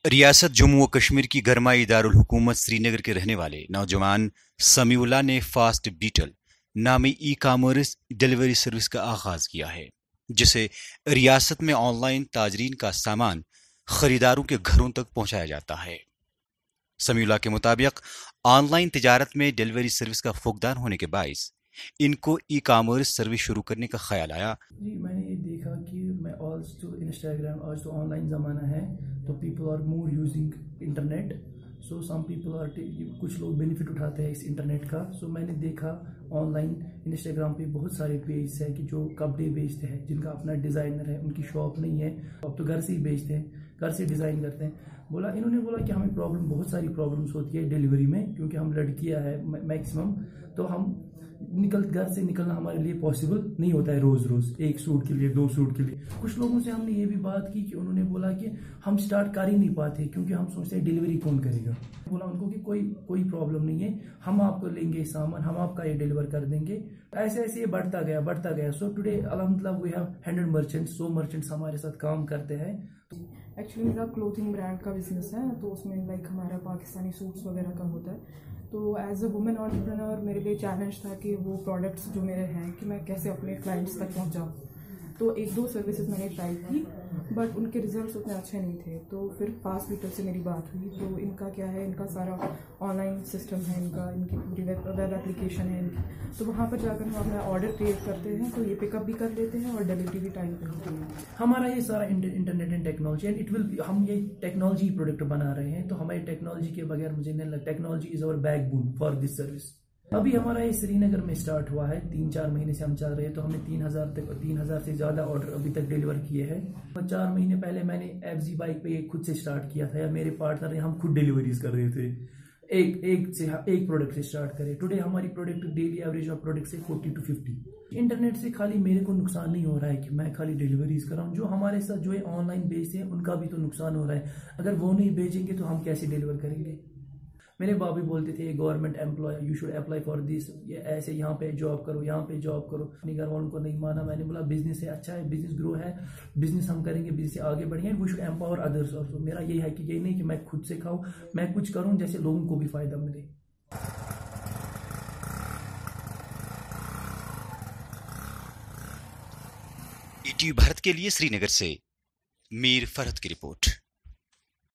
ریاست جموں و کشمیر کی گرمائی دارالحکومت سری نگر کے رہنے والے نوجوان سمیع اللہ نے فاسٹ بیٹل نامی ای کامرس ڈیلیوری سروس کا آغاز کیا ہے، جسے ریاست میں آن لائن تاجرین کا سامان خریداروں کے گھروں تک پہنچایا جاتا ہے۔ سمیع اللہ کے مطابق آن لائن تجارت میں ڈیلیوری سروس کا فقدان ہونے کے باعث ان کو ای کامرس سروس شروع کرنے کا خیال آیا۔ جی میں نے یہ دیکھا کہ میں آج تو انسٹاگرام، آج تو آن لائن زمانہ ہے، تو people are more using internet, so some people are, کچھ لوگ بینیفٹ اٹھاتے ہیں اس انٹرنیٹ کا۔ سو میں نے دیکھا آن لائن انسٹاگرام پہ بہت سارے پیجز ہیں کہ جو کپڑے بیچتے ہیں، جن کا اپنا ڈیزائنر ہے، ان کی شاپ نہیں ہے، اب تو گھر سے ہی بیچتے ہیں، گھر سے ڈیزائن کرتے ہیں۔ انہوں نے بولا کہ ہمیں بہت ساری پرابلمس ہوتی ہے ڈیلیوری میں، کیونکہ ہم لڑکیاں ہیں میکسیمم، تو ہم گھر سے نکلنا ہمارے لیے پاسبل نہیں ہوتا ہے روز روز، ایک سوٹ کے لیے، 2 سوٹ کے لیے۔ کچھ لوگوں سے ہم نے یہ بھی بات کی کہ انہوں نے بولا کہ ہم سٹارٹ کر ہی نہیں پاتے کیونکہ ہم سوچتے ہیں ڈیلیوری کون کرے گا۔ بولا ان کو کہ کوئی پرابلم نہیں ہے، ہم آپ کو لیں گے سامان، ہم آپ کا یہ ڈیلیور کر دیں گے۔ ایسے ایسے یہ بڑھتا گیا۔ سو ٹوڈے الحمدللہ وی ہیو 100 مرچنٹس، 100 مرچنٹس ہمارے ساتھ کام کرتے ہیں۔ ایکچولی میرا کلوتھنگ برانڈ کا بزنس ہے، تو اس میں ہمارا پاکستانی سوٹس وغیرہ کا ہوتا ہے۔ تو ایز اے وومن انٹرپرینور میرے لیے چیلنج تھا کہ وہ پروڈکٹس جو میرے ہیں کہ میں کیسے اپنے کلائنٹس تک پہنچاؤں۔ تو 1-2 سروسز میں نے ٹرائی کی، بٹ ان کے ریزلٹس اتنے اچھے نہیں تھے۔ تو پھر فاسٹ بیٹل سے میری بات ہوئی، تو ان کا کیا ہے، ان کا سارا آن لائن سسٹم ہے، ان کی پوری ویب اپلیکیشن ہے ان کی، تو وہاں پر جا کر ہم اپنا آرڈر کریٹ کرتے ہیں، تو یہ پک اپ بھی کر لیتے ہیں اور ڈیلیوری بھی ٹائم پہ ہوتی ہے۔ ہمارا یہ سارا انٹرنیٹ اینڈ ٹیکنالوجی اینڈ ہم یہ ٹیکنالوجی پروڈکٹ بنا رہے ہیں، تو ہماری ٹیکنالوجی کے بغیر مجھے نہیں لگتا، ٹیکنالوجی از اور back bone for this service. ابھی ہمارا یہ سری نگر میں اسٹارٹ ہوا ہے، 3-4 مہینے سے ہم چل رہے ہیں، تو ہم نے 3000 سے زیادہ آرڈر ابھی تک ڈیلیور کیے ہیں۔ 4 مہینے پہلے میں نے FZ بائک پہ خود سے اسٹارٹ کیا تھا، یا میرے پارٹنر نے، ہم خود ڈیلیوریز کر رہے تھے، ایک پروڈکٹ سے اسٹارٹ کرے۔ ٹوڈے ہماری product daily average of product سے 40 to 50۔ انٹرنیٹ سے خالی میرے کو نقصان نہیں ہو رہا ہے کہ میں خالی ڈیلیوریز کر رہا ہوں، جو ہمارے ساتھ جو آن لائن بیچتے ہیں ان کا بھی تو نقصان ہو رہا ہے۔ اگر وہ نہیں بیچیں گے تو ہم کیسے ڈیلیور کریں گے؟ میرے بابی بولتے تھے government employee, you should apply for this, یہ ایسے یہاں پہ جاب کرو، یہاں پہ جاب کرو۔ اپنے گھر والوں کو نہیں مانا، میں نے بولا بزنس ہے، اچھا ہے، بزنس گرو ہے، بزنس ہم کریں گے، بزنس سے آگے بڑھیں گے، we should empower others also. میرا یہ ہے کہ یہ نہیں کہ میں خود سے کھاؤں، میں کچھ کروں جیسے لوگوں کو بھی فائدہ ملے۔ ETV بھارت کے لیے سری نگر سے میر فرحت کی رپورٹ۔